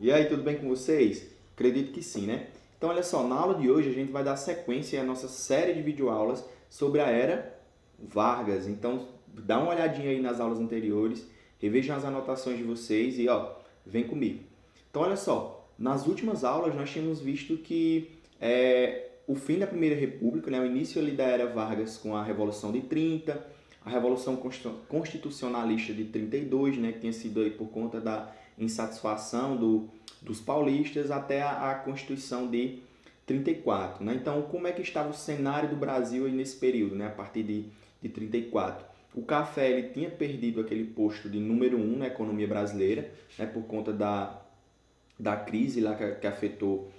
E aí, tudo bem com vocês? Acredito que sim, né? Então, olha só, na aula de hoje a gente vai dar sequência à nossa série de videoaulas sobre a era Vargas. Então, dá uma olhadinha aí nas aulas anteriores, revejam as anotações de vocês e, vem comigo. Então, olha só, nas últimas aulas nós tínhamos visto que o fim da Primeira República, né, o início ali da era Vargas com a Revolução de 30, a Revolução Constitucionalista de 32, né, que tinha sido aí por conta da insatisfação dos paulistas, até a Constituição de 34. Né? Então, como é que estava o cenário do Brasil aí nesse período, né, a partir de 34? O café ele tinha perdido aquele posto de número 1 na economia brasileira, né, por conta da crise lá que afetou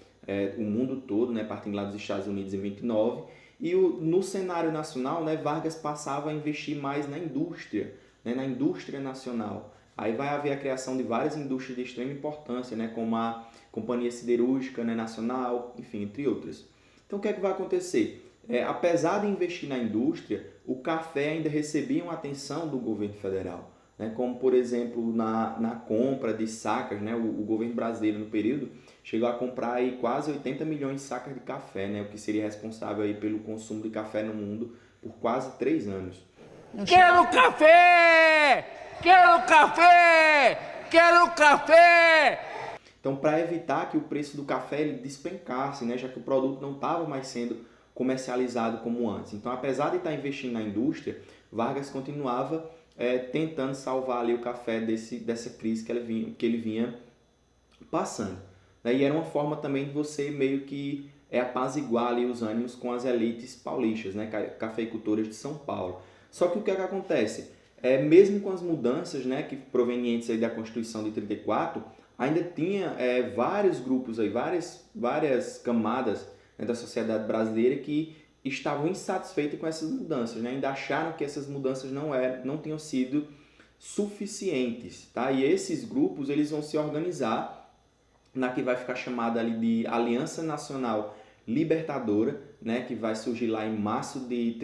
o mundo todo, né, partindo lá dos Estados Unidos em 29. E no cenário nacional, né, Vargas passava a investir mais na indústria, né, na indústria nacional. Aí vai haver a criação de várias indústrias de extrema importância, né, como a Companhia Siderúrgica, né, Nacional, enfim, entre outras. Então, o que é que vai acontecer? Apesar de investir na indústria, o café ainda recebia uma atenção do governo federal, né, como, por exemplo, na compra de sacas. Né, o governo brasileiro, no período, chegou a comprar aí quase 80 milhões de sacas de café, né, o que seria responsável aí pelo consumo de café no mundo por quase 3 anos. Quero café! Quero café! Quero café! Então, para evitar que o preço do café ele despencasse, né, já que o produto não estava mais sendo comercializado como antes. Então, apesar de estar investindo na indústria, Vargas continuava tentando salvar ali o café dessa crise que ele vinha passando. E era uma forma também de você meio que apaziguar ali os ânimos com as elites paulistas, né, cafeicultoras de São Paulo. Só que o que é que acontece? Mesmo com as mudanças, né, que provenientes aí da Constituição de 34, ainda tinha vários grupos, aí, várias camadas, né, da sociedade brasileira que estavam insatisfeitas com essas mudanças, né? Ainda acharam que essas mudanças não tinham sido suficientes. Tá? E esses grupos eles vão se organizar na que vai ficar chamada ali de Aliança Nacional Libertadora, né, que vai surgir lá em março de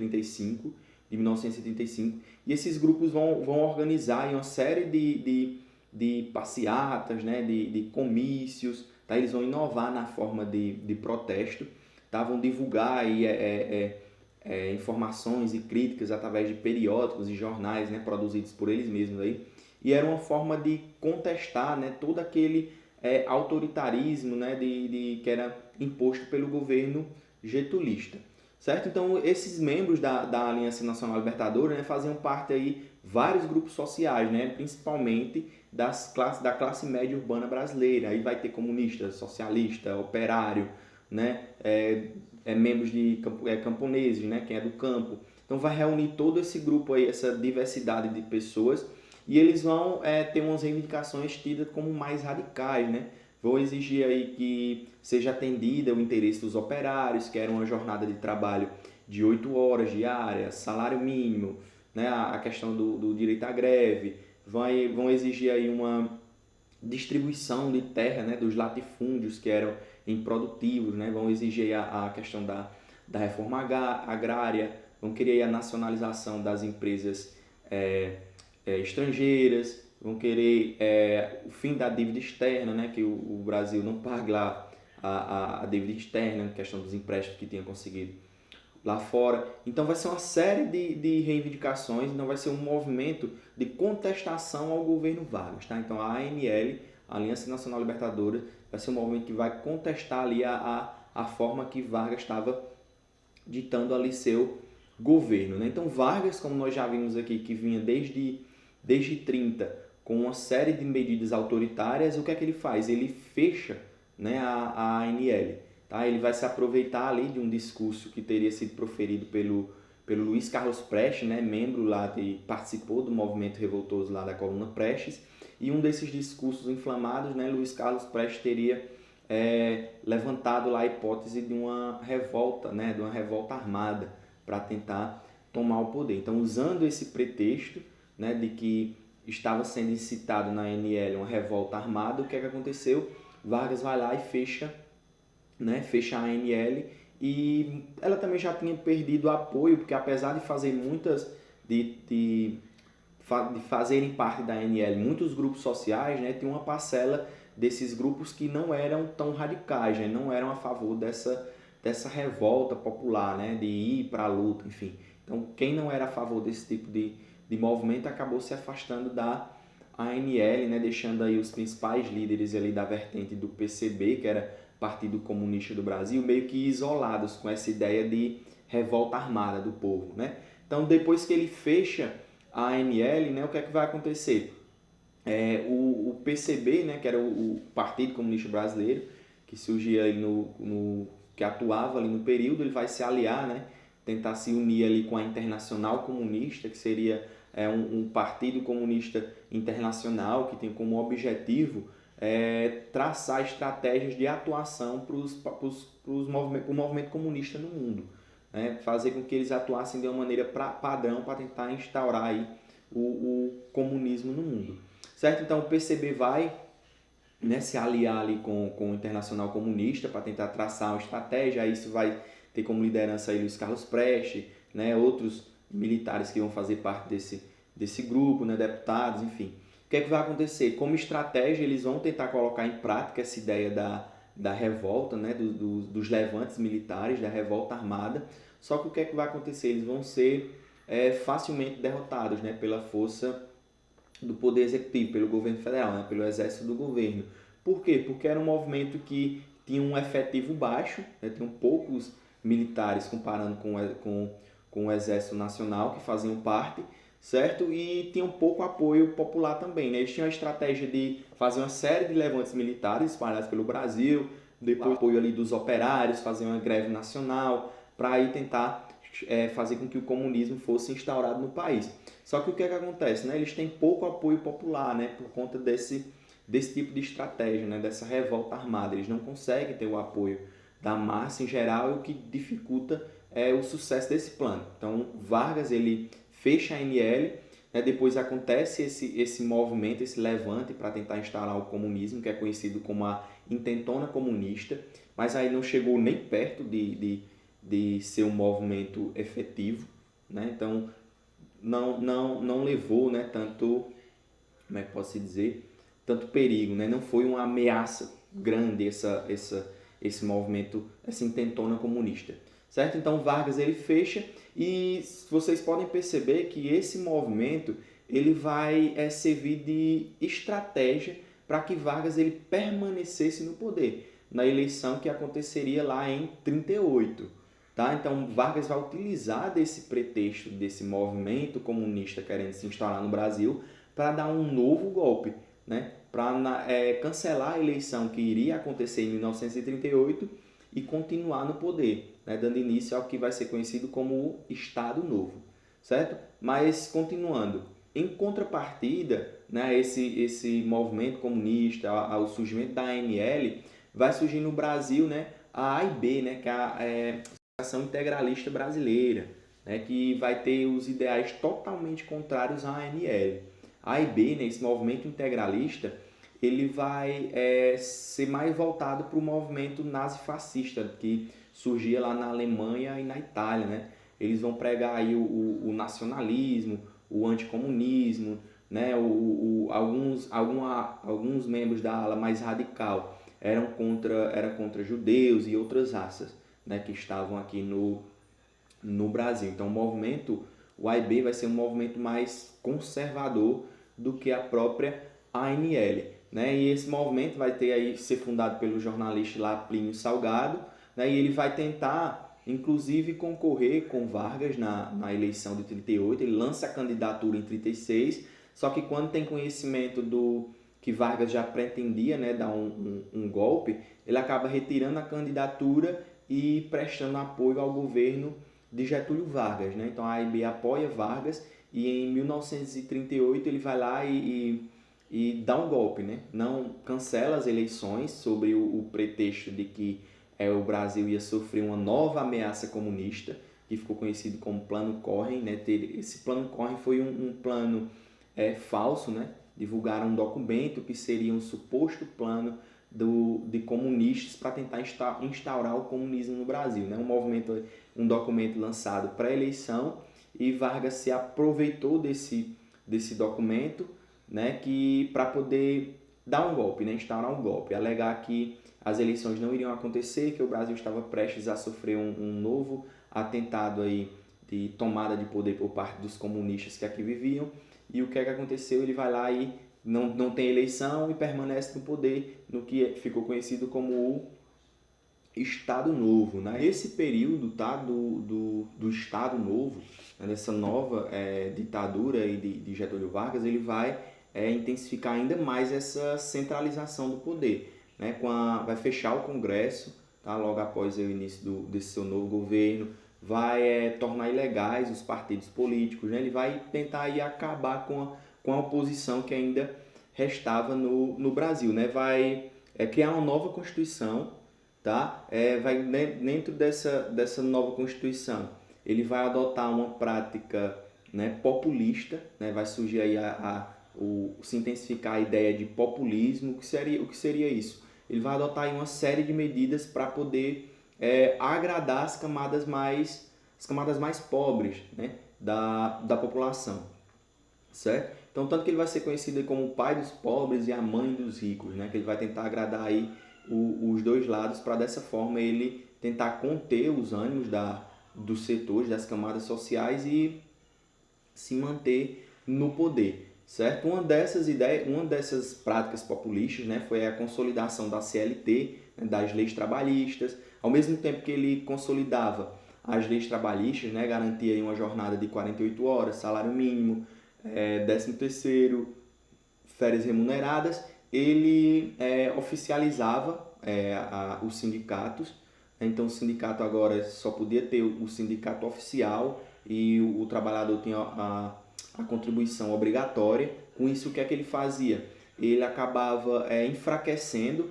1935, e esses grupos vão organizar em uma série de passeatas, né, de comícios, tá? Eles vão inovar na forma de protesto, tá? Vão divulgar aí, informações e críticas através de periódicos e jornais, né, produzidos por eles mesmos aí, e era uma forma de contestar, né, todo aquele autoritarismo, né, que era imposto pelo governo getulista, certo? Então, esses membros da Aliança Nacional Libertadora, né, faziam parte aí vários grupos sociais, né, principalmente da classe média urbana brasileira. Aí vai ter comunista, socialista, operário, né, membros de camponeses, né, quem é do campo. Então, vai reunir todo esse grupo aí, essa diversidade de pessoas, e eles vão ter umas reivindicações tidas como mais radicais, né? Vão exigir aí que seja atendida o interesse dos operários, que era uma jornada de trabalho de 8 horas diárias, salário mínimo, né? A questão do direito à greve, vão exigir aí uma distribuição de terra, né, dos latifúndios que eram improdutivos, né? Vão exigir a questão da reforma agrária, vão querer a nacionalização das empresas estrangeiras, vão querer o fim da dívida externa, né, que o Brasil não pague lá a dívida externa, questão dos empréstimos que tinha conseguido lá fora. Então vai ser uma série de reivindicações, então vai ser um movimento de contestação ao governo Vargas. Tá? Então a ANL, a Aliança Nacional Libertadora, vai ser um movimento que vai contestar ali a forma que Vargas estava ditando ali seu governo. Né? Então Vargas, como nós já vimos aqui, que vinha desde 30 com uma série de medidas autoritárias, o que é que ele faz? Ele fecha, né, a ANL. Tá? Ele vai se aproveitar ali de um discurso que teria sido proferido pelo Luiz Carlos Prestes, né, membro lá participou do movimento revoltoso lá da coluna Prestes, e um desses discursos inflamados, né, Luiz Carlos Prestes teria levantado lá a hipótese de uma revolta, né, de uma revolta armada para tentar tomar o poder. Então, usando esse pretexto, né, de que estava sendo incitado na ANL uma revolta armada, o que é que aconteceu? Vargas vai lá e fecha a ANL, e ela também já tinha perdido apoio, porque apesar de fazer de fazerem parte da ANL muitos grupos sociais, né, tinha uma parcela desses grupos que não eram tão radicais, né? Não eram a favor dessa revolta popular, né? De ir para a luta, enfim. Então, quem não era a favor desse tipo de movimento acabou se afastando da ANL, né? Deixando aí os principais líderes ali da vertente do PCB, que era Partido Comunista do Brasil, meio que isolados com essa ideia de revolta armada do povo, né? Então, depois que ele fecha a ANL, né, o que é que vai acontecer? O PCB, né, que era o Partido Comunista Brasileiro, que surgia aí que atuava ali no período, ele vai se aliar, né, tentar se unir ali com a Internacional Comunista, que seria um partido comunista internacional que tem como objetivo traçar estratégias de atuação para o movimento comunista no mundo, né, fazer com que eles atuassem de uma maneira padrão para tentar instaurar aí o comunismo no mundo. Certo? Então o PCB vai, né, se aliar ali com o Internacional Comunista para tentar traçar uma estratégia. Aí isso vai ter como liderança aí Luiz Carlos Prestes, né, outros militares que vão fazer parte desse grupo, né, deputados, enfim. O que é que vai acontecer? Como estratégia, eles vão tentar colocar em prática essa ideia da revolta, né, dos levantes militares, da revolta armada. Só que o que é que vai acontecer? Eles vão ser facilmente derrotados, né, pela força do Poder Executivo, pelo governo federal, né, pelo exército do governo. Por quê? Porque era um movimento que tinha um efetivo baixo, né, tinham poucos militares comparando com o Exército Nacional que faziam parte, certo? E tinham pouco apoio popular também, né? Eles tinham a estratégia de fazer uma série de levantes militares espalhados pelo Brasil, depois apoio ali dos operários, fazer uma greve nacional, para aí tentar fazer com que o comunismo fosse instaurado no país. Só que o que é que acontece? Né? Eles têm pouco apoio popular, né? Por conta desse tipo de estratégia, né? Dessa revolta armada. Eles não conseguem ter o apoio da massa em geral, e o que dificulta o sucesso desse plano. Então, Vargas ele fecha a ANL, né? Depois acontece esse movimento, esse levante para tentar instaurar o comunismo, que é conhecido como a Intentona Comunista, mas aí não chegou nem perto de ser um movimento efetivo, né? Então não levou, né, tanto, como é que posso dizer, tanto perigo, né? Não foi uma ameaça grande esse movimento, essa intentona comunista, certo? Então Vargas ele fecha, e vocês podem perceber que esse movimento ele vai servir de estratégia para que Vargas ele permanecesse no poder na eleição que aconteceria lá em 38. Tá? Então Vargas vai utilizar desse pretexto, desse movimento comunista querendo se instalar no Brasil, para dar um novo golpe, né? Para cancelar a eleição que iria acontecer em 1938 e continuar no poder, né? Dando início ao que vai ser conhecido como o Estado Novo, certo? Mas continuando, em contrapartida, né, esse movimento comunista, ao surgimento da ANL, vai surgir no Brasil, né, a AIB, né, que é a Associação Integralista Brasileira, né, que vai ter os ideais totalmente contrários à ANL. A AIB, né, esse movimento integralista, ele vai ser mais voltado para o movimento nazifascista que surgia lá na Alemanha e na Itália, né? Eles vão pregar aí o nacionalismo, o anticomunismo, né? Alguns membros da ala mais radical eram contra judeus e outras raças, né, que estavam aqui no Brasil. Então o AIB vai ser um movimento mais conservador do que a própria ANL, né? E esse movimento vai ser fundado pelo jornalista lá Plínio Salgado, né? E ele vai tentar, inclusive, concorrer com Vargas na eleição de 38. Ele lança a candidatura em 36, só que quando tem conhecimento que Vargas já pretendia, né, dar um golpe, ele acaba retirando a candidatura e prestando apoio ao governo de Getúlio Vargas, né? Então a AIB apoia Vargas, e em 1938 ele vai lá e dá um golpe, né? Não cancela as eleições sobre o pretexto de que o Brasil ia sofrer uma nova ameaça comunista, que ficou conhecido como Plano Cohen, né? Esse Plano Cohen foi um plano falso, né? Divulgaram um documento que seria um suposto plano de comunistas para tentar instaurar o comunismo no Brasil, né? Um documento lançado pré-eleição, e Vargas se aproveitou desse documento, né, que para poder dar um golpe, né? Instaurar um golpe, alegar que as eleições não iriam acontecer, que o Brasil estava prestes a sofrer um novo atentado aí de tomada de poder por parte dos comunistas que aqui viviam. E o que é que aconteceu? Ele vai lá e não tem eleição e permanece no poder, no que ficou conhecido como o Estado Novo, né? Esse período, tá, do Estado Novo, né, dessa nova ditadura aí de Getúlio Vargas, ele vai intensificar ainda mais essa centralização do poder, né? Vai fechar o Congresso, tá, logo após o início desse seu novo governo, vai tornar ilegais os partidos políticos, né? Ele vai tentar aí acabar com a oposição que ainda restava no Brasil, né? Vai criar uma nova Constituição, tá? Vai dentro dessa nova Constituição, ele vai adotar uma prática, né, populista, né? Vai surgir aí se intensificar a ideia de populismo. O que seria isso? Ele vai adotar aí uma série de medidas para poder agradar as camadas mais pobres, né, da população, certo? Então, tanto que ele vai ser conhecido como o pai dos pobres e a mãe dos ricos, né, que ele vai tentar agradar aí os dois lados, para dessa forma ele tentar conter os ânimos dos setores, das camadas sociais e se manter no poder, certo? Uma dessas práticas populistas, né, foi a consolidação da CLT, né, das leis trabalhistas. Ao mesmo tempo que ele consolidava as leis trabalhistas, né, garantia aí uma jornada de 48 horas, salário mínimo, 13º, férias remuneradas, ele oficializava os sindicatos. Então o sindicato agora só podia ter o sindicato oficial e o trabalhador tinha a contribuição obrigatória. Com isso, o que é que ele fazia? Ele acabava enfraquecendo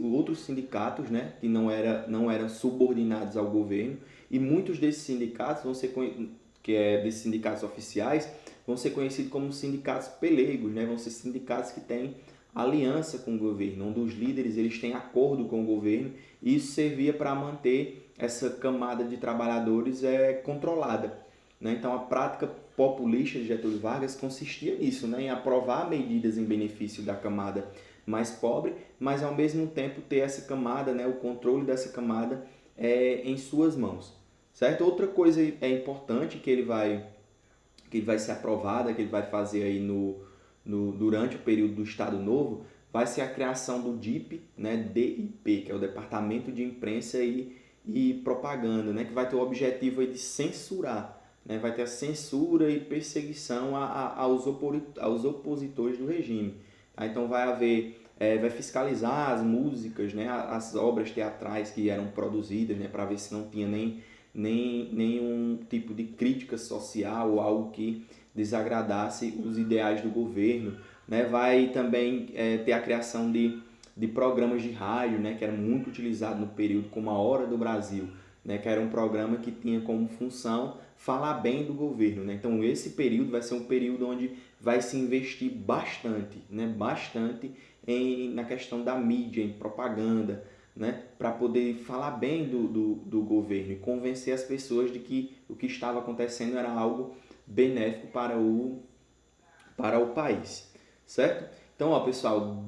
outros sindicatos, né, que não eram subordinados ao governo, e muitos desses sindicatos desses sindicatos oficiais vão ser conhecidos como sindicatos pelegos, né, vão ser sindicatos que têm aliança com o governo, onde os líderes eles têm acordo com o governo, e isso servia para manter essa camada de trabalhadores controlada, né? Então a prática populista de Getúlio Vargas consistia nisso, né, em aprovar medidas em benefício da camada mais pobre, mas ao mesmo tempo ter essa camada, né, o controle dessa camada em suas mãos, certo? Outra coisa importante que ele vai ser aprovada, que ele vai fazer aí durante o período do Estado Novo, vai ser a criação do DIP, né, DIP, que é o Departamento de Imprensa e Propaganda, né, que vai ter o objetivo aí de censurar, né, vai ter a censura e perseguição aos opositores do regime. Tá? Então vai fiscalizar as músicas, né, as obras teatrais que eram produzidas, né, para ver se não tinha nenhum tipo de crítica social ou algo que desagradasse os ideais do governo, né? Vai também ter a criação de programas de rádio, né, que era muito utilizado no período, como a Hora do Brasil, né, que era um programa que tinha como função falar bem do governo, né? Então esse período vai ser um período onde vai se investir bastante, né, na questão da mídia, em propaganda, né, para poder falar bem do governo e convencer as pessoas de que o que estava acontecendo era algo benéfico para o país, certo? Então, ó, pessoal,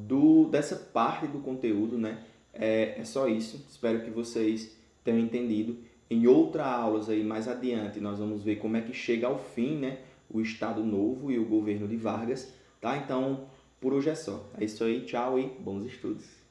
dessa parte do conteúdo, né, é só isso. Espero que vocês tenham entendido. Em outras aulas aí mais adiante, nós vamos ver como é que chega ao fim, né, o Estado Novo e o governo de Vargas, tá? Então, por hoje é só. É isso aí, tchau e bons estudos.